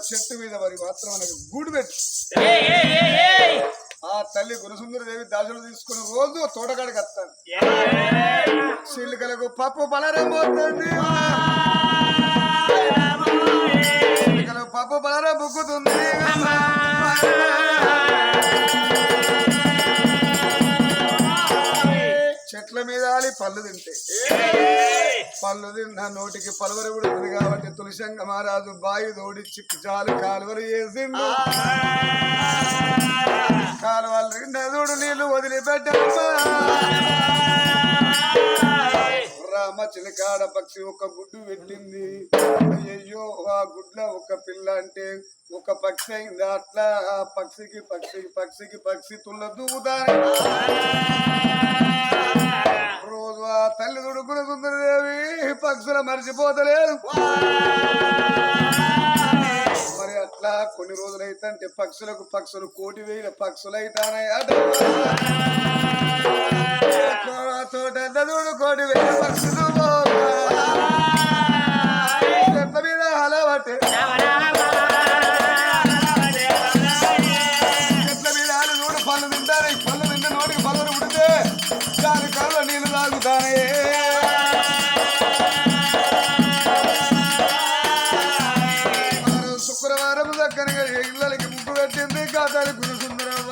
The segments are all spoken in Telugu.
చెట్టు మీద మరి మాత్రం మనకు గూడు పెట్టి ఆ తల్లి గుణసుందర దేవి దాసులు తీసుకుని రోజు తోటకాడికి వస్తాను. చిలుకలకు పప్పు బలరం పోతుంది, చిలుకలకు పప్పు బలరం బుక్కుతుంది. చెట్ల మీద పళ్ళు తింటే పళ్ళు తిన్నా నోటికి పలువరి ఉడుతుంది కాబట్టి తులసంగ మహారాజు బాయి తోడిచ్చి చాలు కాలువలు వేసిండు. కాలువలు నదుడు నీళ్లు వదిలిపెట్టమ్మా. రామ చిలకాడ పక్షి ఒక గుడ్డు పెట్టింది. అయ్యో ఆ గుడ్ల ఒక పిల్ల అంటే ఒక పక్షి అయింది. అట్లా ఆ పక్షికి పక్షికి పక్షికి పక్షి తుల్ల దూకుతారు. రోజు ఆ తల్లి దుడుకున్న సుందరదేవి పక్షుల మర్చిపోతలేదు. మరి అట్లా కొన్ని రోజులైతే పక్షులకు పక్షులు 1,000,000 పక్షులైతానాయి అట. తోటంత చూడు 1,000,000 పక్షులు చెట్ల మీద అలవాటే చెట్ల మీద చూడు పళ్ళు తింటారు. పళ్ళు తింటే నోటికి పళ్ళు పుడితే దాని కళ్ళ నీళ్ళు తాగుతానే. శుక్రవారం దక్కనగా ఇళ్ళకి ముగ్గు పెట్టింది కాదాలి గుణసుందరవ్వ.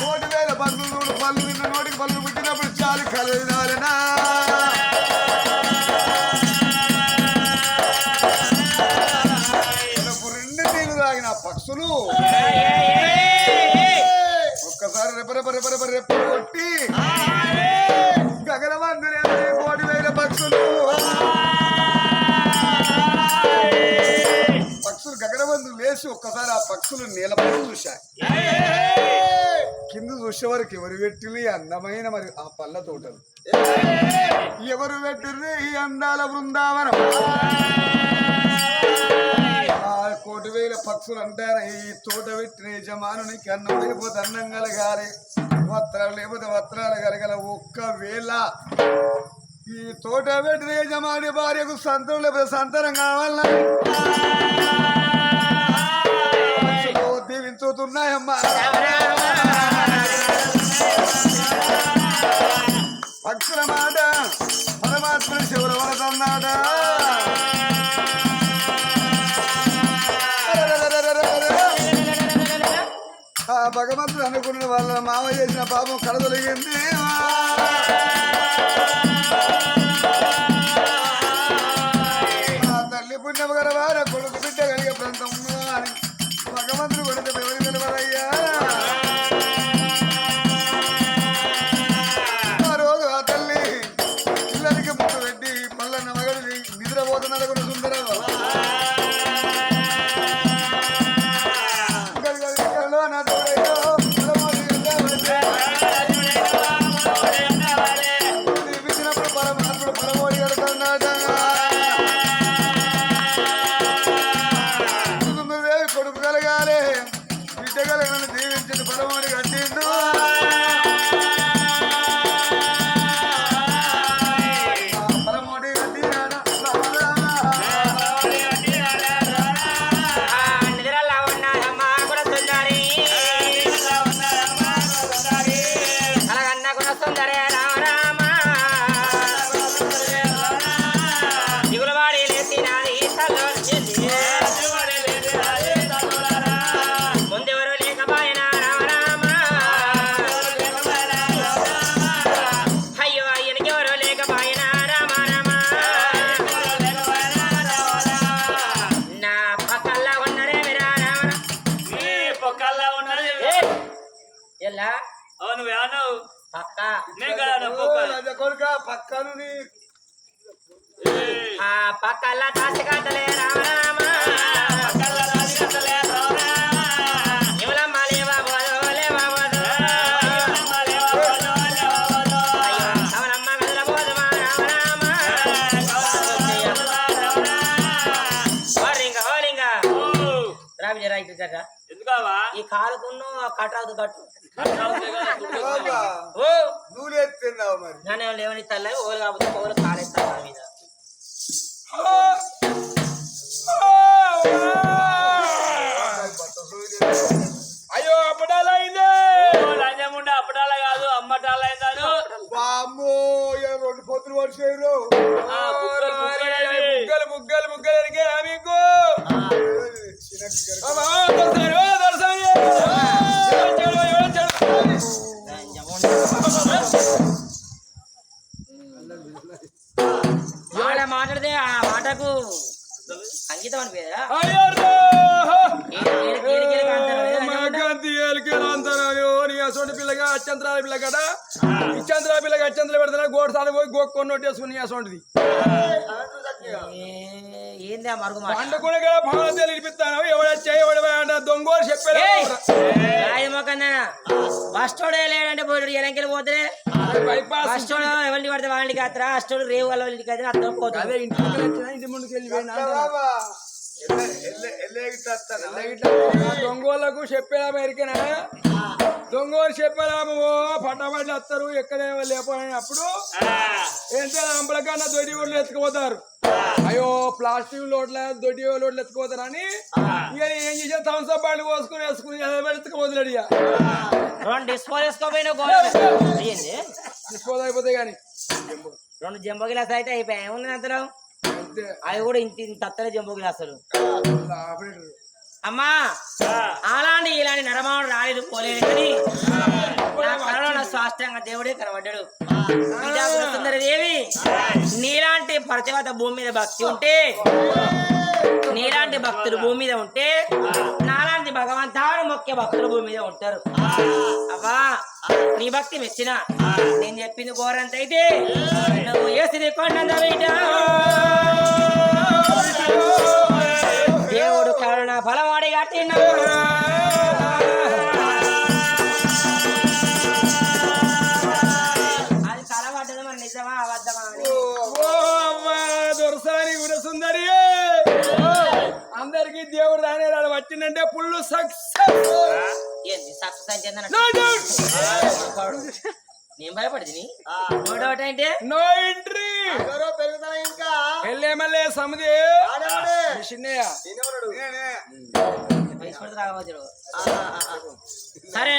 1,000,000 పళ్ళు చూడు పళ్ళు తిన్న నోటికి పళ్ళు పుట్టినప్పుడు చాలు కలనాలనా. రెండు నీళ్ళు తాగిన పక్షులు ఒక్కసారి రెప్పలు కొట్టి గగనమందులే 1,000,000 పక్షులు గగనమందు లేచి ఒక్కసారి ఆ పక్షులు నీలపై చూశాయి. కింద చివరికి ఎవరు పెట్టింది అందమైన మరి ఆ పళ్ళ తోటలు ఎవరు పెట్టిర్రు ఈ అందాల బృందావనం ఆ 1,000,000 పక్షులు అంటారు ఈ తోట పెట్టిన యజమానునికి అన్నం లేకపోతే అన్నం కలగాలి వస్త్రాలు లేకపోతే వస్త్రాలు కలగల ఒక్కవేళ ఈ తోట పెట్టిన యజమాని భార్యకు సంతానం లేకపోతే సంతానం కావాలన్నా దీవించుతున్నాయమ్మా పక్షుల మాట పరమాత్మ శివుడు వరదన్నాడ ఆ భగవంతుడు అనుకున్న వాళ్ళ మామ చేసిన పాపం కడదొలిగింది ఆ తల్లి పుణ్యం గల వారు కొడుకు బిడ్డ కలిగే ప్రాంతం ఉన్నదా అని భగవంతుడు కొడుకు ఎవరి నిలవరయ్యా ఆ రోజు ఆ తల్లి పిల్లలకి ముక్కు పెట్టి పళ్ళన్న మగడు నిద్రపోతున్నారు కూడా సుందరం పరమాత్ముడు పరమోడి కడుతున్నాడు కొడుకు కలగాలి బిడ్డ కలగాలని దీవించింది పరమోడి కట్టిండు పరమోడి కట్టినాడు పక్కను పక్కల్లా దాసి కట్టలే రామరామా ఈ కాలుకున్న కట్రాదు కట్టు నువ్వు ఎత్తున్నావు మరి నన్ను లేవని తల్లి ఓలు కాకపోతే ఓలు కాలేస్తా మీద అయ్యో అప్పటాలైందే లంజముండే అప్పటాల కాదు అమ్మటాలైందాను బామ్మో 2 పొత్తులు పడిచేరు ముగ్గలు ముగ్గలు ఎరిగే మీకు మాట్లాడితే ఆ మాటకు అంకితం అనిపోయేదా అసోటి పిల్లగా అచ్చంతరాల పిల్ల కదా ఇచ్చంతరాల పిల్లగా అచ్చంతలు పెడతా గోడు సార్లు పోయి గోక్కొని నోటేసుకుని అసోంటిది ఏందా మరుగు పండుకుని కదా భావన తెలిపిస్తాను ఎవడొచ్చా ఎవడ దొంగోలు చెప్పారు బస్టోడే లేడంటే పోయి ఎలంకెళ్ళి పోతే బస్టోడు ఎవరిని పడితే వాళ్ళకి కాత్రా అస్టోడు రేవు వాళ్ళ ఇంటికి అయితే అర్థం పోతుంది ఇంటి ముందుకు వెళ్ళి దొంగోళ్ళకు చెప్పేలా మెరికినా దొంగోలు చెప్పేలామో పట్టబడి వస్తారు ఎక్కడే లేకపోయినా అప్పుడు ఎంత అంబల కన్నా దొడ్డి ఓట్లు ఎత్తుకుపోతారు అయ్యో ప్లాస్టిక్ లోట్ల దొడ్డి లోట్లు ఎత్తుకుపోతారు అని ఇక ఏం చేసా థమ్స్అప్ బాండ్లు పోసుకుని వేసుకుని ఎత్తుకుపోతున్నాడు ఇక డిస్పోజ్ అయిపోతాయి కానీ 2 జంబో గిలాస్ అయితే అయిపోయాయి ఏముంది అంతలో అవి కూడా ఇంత తత్తలే జంబో గిలాసులు అమ్మా అలాంటి ఇలాంటి నరమాడు రాలేదు పోలేదు కానీ నా కళలో స్వాస్థ్యంగా దేవుడే కనబడ్డాడు సుందర దేవి నీలాంటి ప్రతివత భూమి మీద భక్తి ఉంటే నీలాంటి భక్తులు భూమి మీద ఉంటే నాలాంటి భగవంతాడు ముఖ్య భక్తులు భూమి మీద ఉంటారు అవ్వా నీ భక్తి మెచ్చిన నేను చెప్పింది కోరంత అయితే నువ్వు వేసి కొండ దేవుడు కరుణ ఫలవాడి కట్టిన వచ్చిందంటే ఫుల్ సక్సెస్. ఏంది సక్సెస్ అంటే నో డౌట్, నేను భయపడింది నో డౌట్ అంటే నో ఎంట్రీ. పెరుగుతా ఇంకా ఎల్లేమల్లే సముది చిన్నయ్య. సరే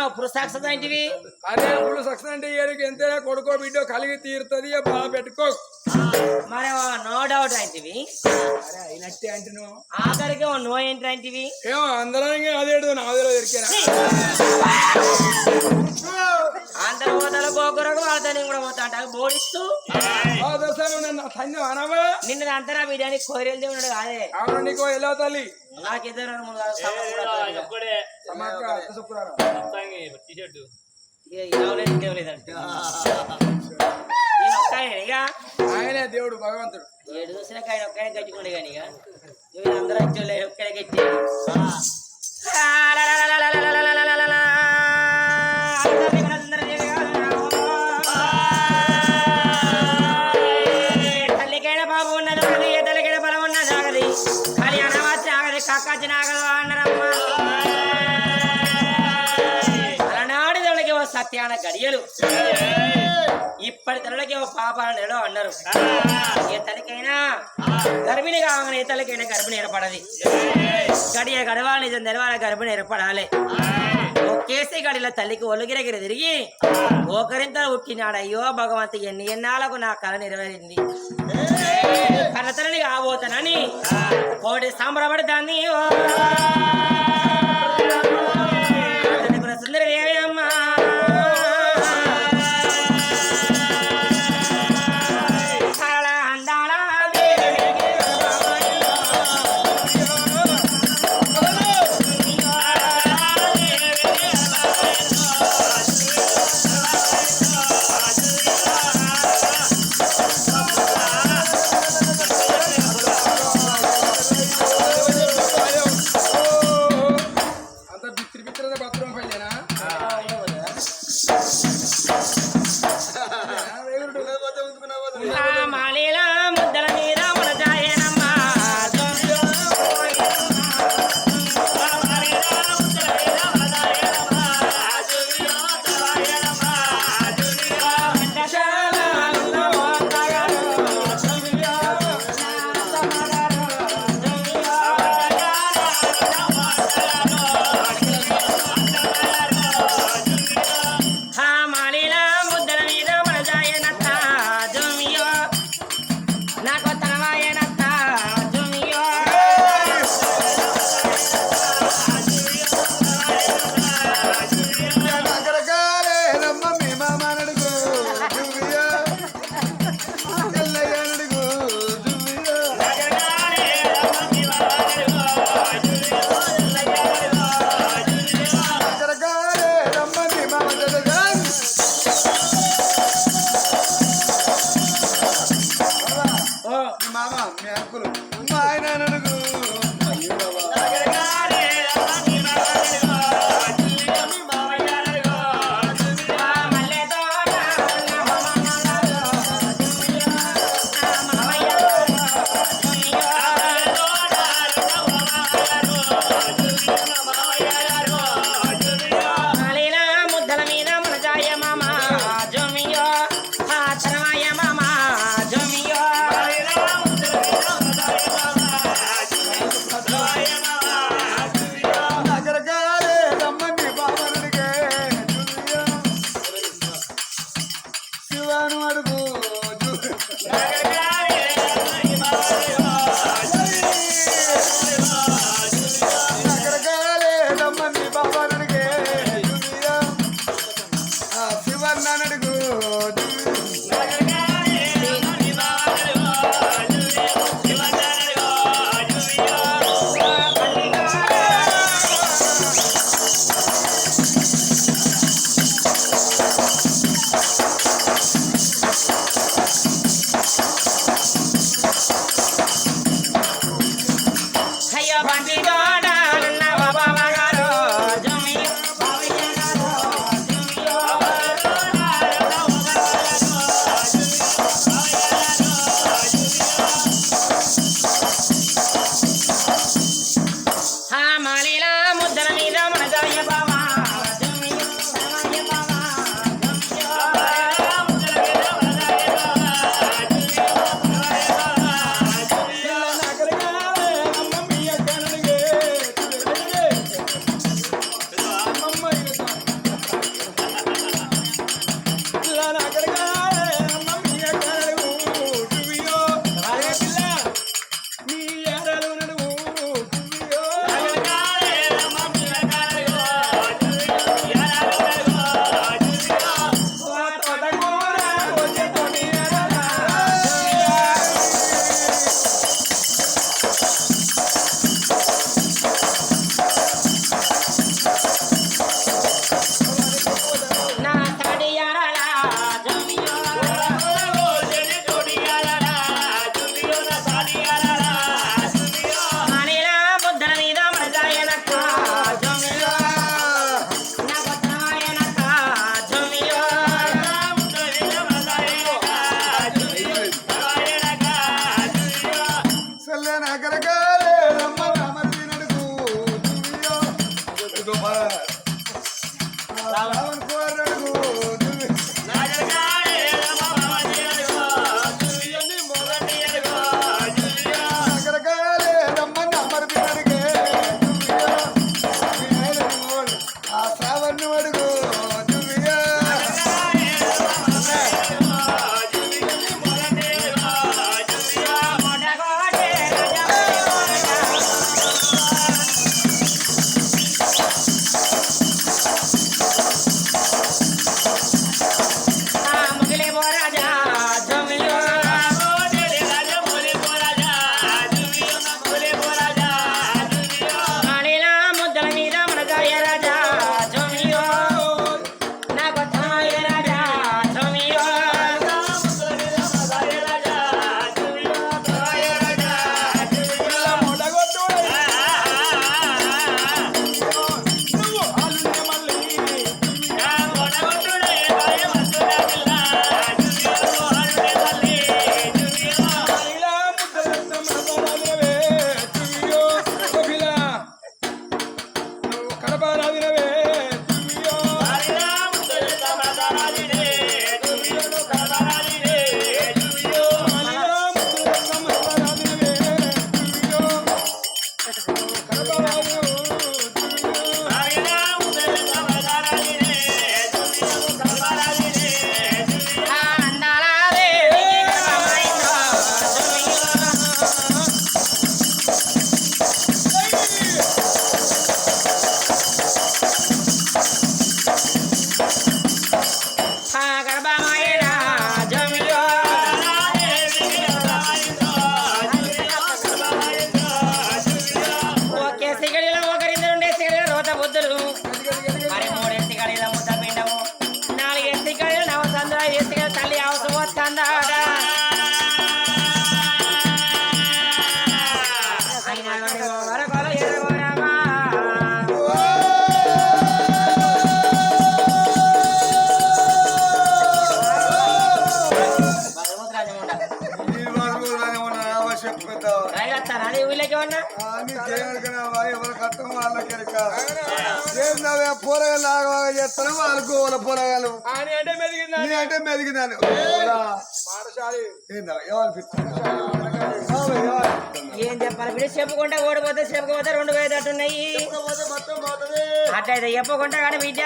ఇప్పుడు సక్సెస్ ఏంటివి అదే ఫుల్ సక్సెస్ అంటే ఏరికి ఎంతైనా కొడుకో బిడ్డో కలిగి తీరుతుంది, బాగా పెట్టుకో. మరి నో డౌట్ ఏంటివి అరే అయినట్టే అంటే నువ్వు ఆఖరికి నో ఏంటి ఏంటివి ఏమో అందరం అదేడు నాదిలో దొరికేనా. అందరు పోతారు గోకురకు వాళ్ళతో నేను కూడా పోతా అంటారు బోడిస్తూ నన్ను సంజం అనవా. నిన్న అంతరా బిర్యానీ కోరియలు దేవుడు కాదే. అవును నీకు ఎలా తల్లి నాకిద్దరు శుక్రవారం ఆయనే దేవుడు భగవంతుడు. ఏడు చూసిన కాయన ఒక్కడే గట్టికుండే కానీ ఇక వీళ్ళందరూ వచ్చి ఒక్కడే గట్టి తల్లికైన బాబు ఉన్నది ఏ తల్లికైన బలం ఉన్నది ఆగది కానీ అనవాసి ఆగది కాకాచిన ఆగదు అన్నారమ్మ. అలనాడు తల్లికి ఓ సత్యాన గడియలు, ఇప్పటి తల్లికి ఓ పాపాల నెలలో అన్నారు. ఏ తల్లికైనా గర్భిణి కావాలని ఏ తల్లికైనా గర్భిణి ఏర్పడది. గడియ గడవాలి నిజం తెలవాలి గర్భిణి ఏర్పడాలి. ఒకేసి గడిలో తల్లికి ఒళ్ళుగిరగిరి తిరిగి ఓకరింతలు ఉట్టినాడు. అయ్యో భగవంతు ఎన్ని ఎన్నాళ్ళకు నా కళ నెరవేరింది, కన్నతల్లిని కాబోతానని కోటి సంబరపడతాన్ని. సుందరి దేవి అమ్మ అంత బిత్తిరి బిత్తిరి బాత్రూమ్ పైలేనా. మాలీల ముద్దల మీద మునజాయనమ్మ మామ మీ అంకులు మా ఆయన అడుగు ముద్దల మీద ఏందవే పోరగాళ్ళు లాగా చేస్తాను వాళ్ళు గోల పోరగాళ్ళు అని అంటే మెదిగిందా నీ అంటే మెదిగినాను మాటశాలి ఏందవ ఏమనిపిస్తుంది ఏం చెప్పాలి బిడ్డ చెప్పుకుంటే ఓడిపోతే చెప్పుకోపోతే 2 వేదట్టున్నాయి అట్లయితే చెప్పుకుంటా కానీ బిడ్డ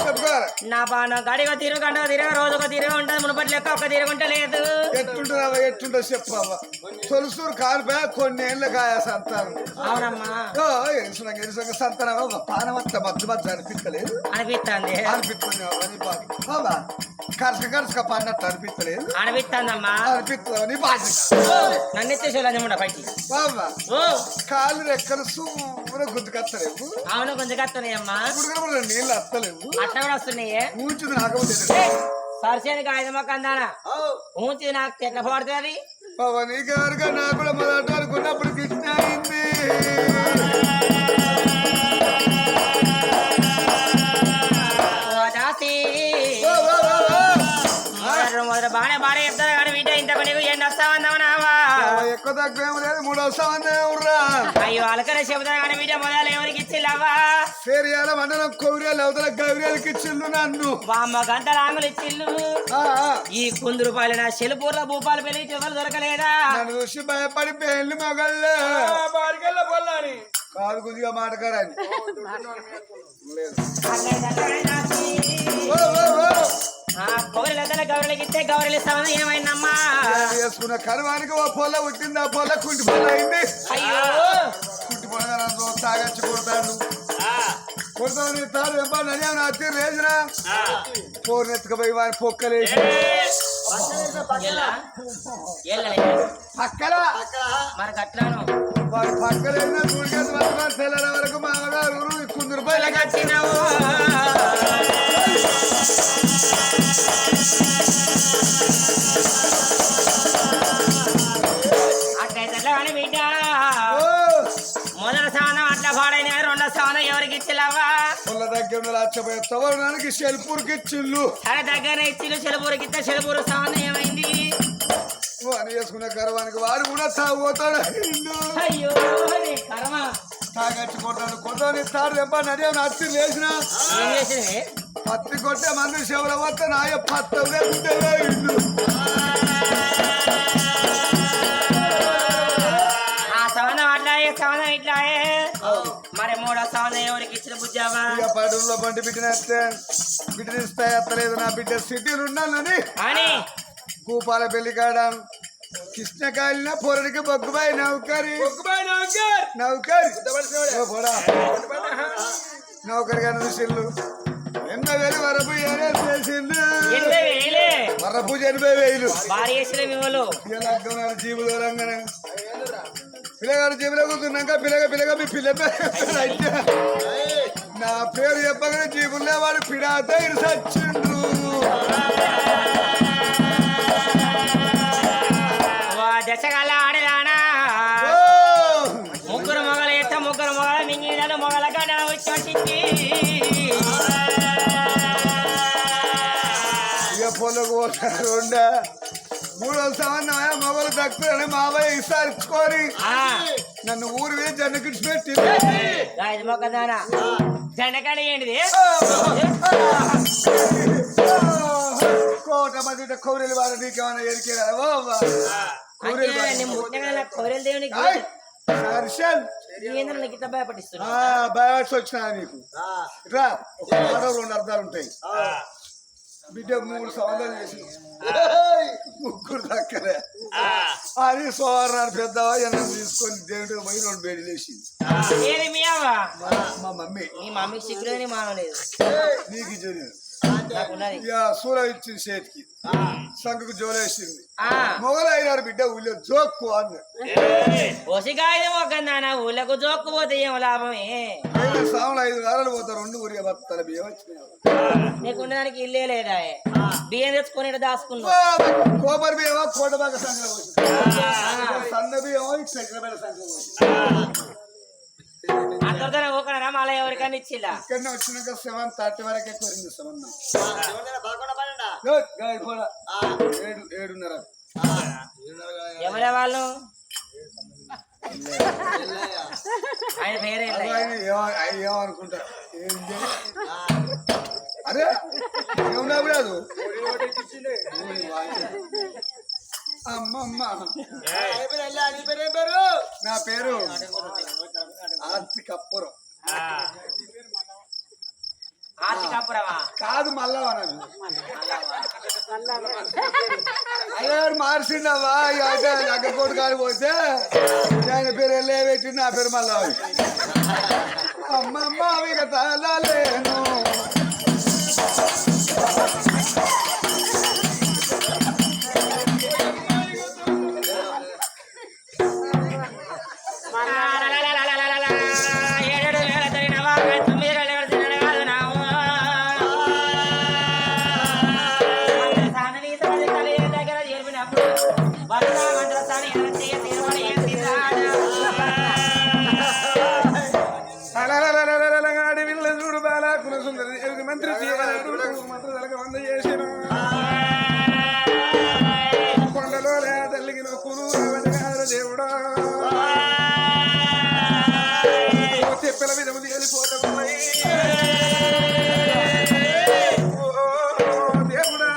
చెప్పుకోవాలి నా పానం గడిగా తిరుగు గంటగా తిరగ రోజుగా తిరిగి ఉంటుంది మునుపటి లెక్క ఒక్క తిరుగుంటే లేదు ఎట్టుంటుందా ఎట్టుంటో చెప్పావా తొలుసూరు కాలిపోయా కొన్ని ఏళ్ళ కాయ సంతానం అవునమ్మా ఎరుసంగా సంతానం పానమంత మధ్య మధ్య అనిపించలేదు అనిపిస్తుంది అనిపిస్తుంది కరుసక పడినట్టు అనిపించలేదు అనిపిస్తుందమ్మా అనిపిస్తుంది బాధ్యత నన్ను ఎత్తేసేవాళ్ళు పైకి బాబా ఓ కాళ్ళు రెక్కలు సూర గుర్తుకొస్తలేవు అవును కొంచెం కత్తన్నాయమ్మా ఇప్పుడు కూడా నీళ్ళు వస్తలేవు అట్లా కూడా వస్తున్నాయే కూర్చుంది నాకలేదు సరిసేనికి 5 మొక్క అందానా ఊంచి నాకు ఎట్లా పడుతుంది బాబా నీకెవరుగా నాకు కూడా మొదటి వరకు ఉన్నప్పుడు కృష్ణ అయింది మొదలు బాగానే చెప్తారు కానీ బిడ్డ ఇంతకు నీకు ఎన్ని వస్తావన్నావా ఎక్కువ తక్కువ ఏం లేదు 3 వస్తామన్నా అయ్యో అలకనే చెబుతారు కానీ బిడ్డ మొదలు ఎవరికి ఇచ్చిల్లావా సేరియాల మండలం కొవ్వరియాలు అవతల గౌరియాలకి ఇచ్చిళ్ళు నన్ను బామ్మ గంటల ఆంగులు ఇచ్చిల్లు ఈ 100 రూపాయలు నా చెలుపూర్ల భూపాలు పెళ్లి ఎవరు దొరకలేదా నన్ను చూసి భయపడి పెళ్లి మగళ్ళు బారికెళ్ళ పొల్లాని కాదు కొద్దిగా మాటకారని గౌరీల గౌరీలకి ఇస్తే గౌరీలు ఇస్తామని ఏమైందమ్మా వేసుకున్న కర్మానికి ఓ పొల్ల పుట్టింది ఆ పొల్ల కుంటి పొల్ల అయింది అయ్యో కుంటి పొల తాగచ్చి కొడతాడు కొడతాను తాడు ఎంపా అత్తి రేసిన పోరు ఎత్తుకపోయి వారి పొక్కలేసి పక్కల మరి కట్టాను వారి పక్కలేసిన గుడికేసి పట్టుకొని తెల్లల వరకు మామగారు 100 రూపాయలు కట్టినావు అట్లయితే కానీ బిడ్డ మొదటి స్థానం అట్లా పాడైన 2వ స్థానం ఎవరికి ఇచ్చిలావా పొల్ల దగ్గర లచ్చపోయే తవడానికి షెల్పూర్కి ఇచ్చిళ్ళు సరే దగ్గర ఇచ్చిలు చెలుపూరికి ఇస్తే చెలుపూరు స్థానం ఏమైంది అని చేసుకున్న కర్వానికి వాడు కూడా తాగుతాడు అయ్యో కర్మ తాగచ్చి కొట్టాడు కొట్టాడు తాడు ఎంపా నడియా అత్తి లేచిన ఏం చేసింది పత్తి కొట్టే మంది శివల వద్ద నాయ పత్తవే గుడ్డలే ఇల్లు ఆ సవనం అట్లా సవనం ఇట్లా మరి 3వ సవనం ఎవరికి ఇచ్చిన బుజ్జావా ఇక పడుల్లో బండి బిడ్డనేస్తే బిడ్డనిస్తే ఎత్తలేదు నా బిడ్డ సిటీలు ఉండాలని అని కూపాల పెళ్లి కాడ కృష్ణకాయలిన పొరడికి బొగ్గుబాయి నౌకరి నౌకరి నౌకరి గారు చూసిళ్ళు 80,000 వరపు చేసిండు వరపు 80,000 భారీ చేసిన మిమ్మల్ని లగ్గం జీబులో రంగనే పిల్లగాడు జీబులో కూర్చున్నాక పిల్లగా మీ పిల్ల పేరు అయితే నా పేరు చెప్పగానే జీబుల్లో వాడు పిడాత ఇరిసొచ్చిండ్రు దశగాల ఆడదానా 3 మొగలు ఎత్త 3 మొగల మింగిన మొగల గడ వచ్చి ఇక పొలకు పోతారు 3వ సంవత్సరం మొగలు దక్కుతారని మావయ్య ఇస్తారుకొని నన్ను ఊరు వేసి జెండకిడిచి పెట్టి 5 మొక్క దానా జెండకాడ ఏంటిది కోట మంది కౌరెలు వారు నీకేమైనా ఎరికేరా కోరెల దేవునికి గిట్ట భయపడిస్తున్నా భయపడి వచ్చినా నీకు రా 2 అర్థాలు ఉంటాయి బిడ్డ 3 సంవత్సరాలు చేసి 3 దక్కలే అది సోమవారం పెద్దవా ఎన్న తీసుకొని దేవుడికి పోయి 2 బేడి లేచింది ఏది మీ అవ్వ మా మమ్మీ నీ మమ్మీ సిగ్గులేని మానలేదు నీకు ఇచ్చింది నాకున్నది ఇక సూర ఇచ్చింది చేతికి సంఖకు జోలేసింది మొగలు అయినారు బిడ్డ ఊళ్ళో జోక్కు అన్న ఒసిగాయ మొక్కన్నా ఊళ్ళకు జోక్కుపోతే ఏం లాభమే సాములు 5 వారాలు పోతారు 2 ఊరిగా బతారు బియ్యం వచ్చినాయి నీకు ఉండడానికి ఇల్లే లేదా బియ్యం తెచ్చుకొని దాచుకున్నా కోపర్ బియ్యమో కోటబాక సంఖ్యలో పోయింది సన్న బియ్యమో చక్రమైన సంఖ్యలో పోయింది అందరితో ఊకనరా మళ్ళీ ఎవరికైనా ఇచ్చిలా ఇక్కడనే వచ్చినాక 7:30 వరకే కోరింది సంబంధం 7:30 ఎవరే వాళ్ళు ఆయన పేరే ఏమనుకుంటా అరే ఏమన్నా రాదు అమ్మమ్మ నా పేరు ఆర్తి కప్పురం ఆర్తికాపురమా కాదు మల్లవా అయ్యో మార్చిండవా అగ్గకోడు కాదు పోతే ఆయన పేరు వెళ్ళే పెట్టి నా పేరు మల్లవ అమ్మమ్మ ఇక తలలేను మంత్రి మంత్రి చేసిన కొండలో తల్లికి నొక్కులు దేవుడా చెప్పల మీద ముందు వెళ్ళిపోతాయి దేవుడా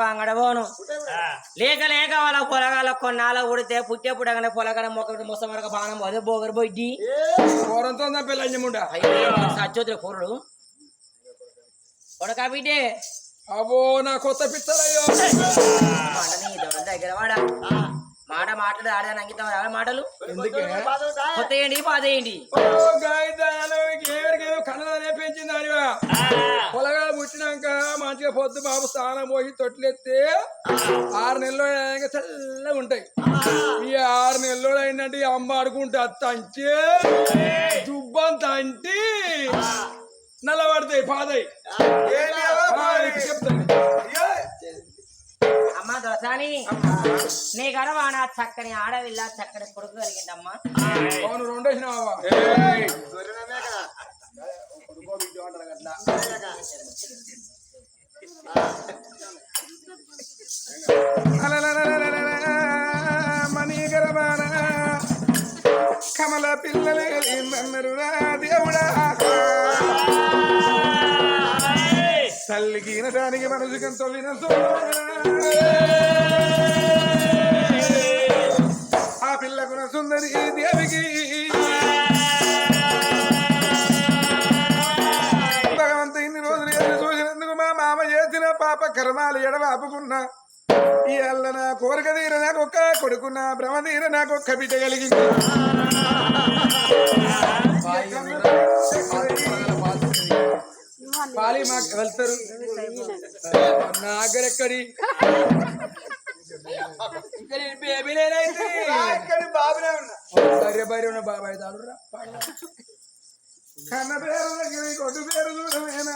వంగడబోను లేక లేక వాళ్ళ పొలగాల కొన్నాళ్ళ ఉడితే పుట్టే పుట్టగానే పొలగానే మొక్క ముసమరక బాణం అదే బోగరు బొడ్డి సచ్చోతుల కూరడు కొడకా బిడ్డే అవో నా కొత్త పిత్తలయ్యో దగ్గర వాడా మాట మాట్లాడి ఆడదాని అంకితం రావే మాటలు కొత్త ఏంటి పాత ఏంటి కన్నదనే పెంచింది అనివా పొలగా పుట్టినాక మంచిగా పొద్దు బాబు స్నానం పోయి తొట్లెత్తే 6 నెలలు చల్లగా ఉంటాయి ఈ 6 నెలలు అయినట్టు అమ్మ ఆడుకుంటే తంటే దుబ్బంత అంటే నల్లబడతాయి పాదాయి చెప్తాను అమ్మ దొరసాని నీ గడవ నా చక్కని ఆడవిల్ల చక్కని కొడుకు కలిగిందమ్మా అవును రెండేసినావా మనీ గరబాన కమల పిల్లలు కలిగిందన్నరు రా దేవుడా తల్లికి వినటానికి మనసుకెంతో వినసో ఆ పిల్లకున్న సుందరి దేవికి భగవంత ఇన్ని రోజులు ఎదురు చూసినందుకు మా మామ చేసిన పాప కర్మాలు ఎడవాపుకున్నా ఈ అల్ల నా కోరిక తీర నాకు ఒక్క కొడుకున్నా భ్రమ తీర నాకు ఒక్క బిడ్డ కలిగింది పాలి మాకు వెళ్తారు నాగరెక్కడి ఇంకా నేను బేబీ లేనైతే బాబునే ఉన్నా భార్య భార్య ఉన్న బాబాయ్ తాడురా కన్న పేరు దగ్గర కొట్టు పేరు దూరమేనా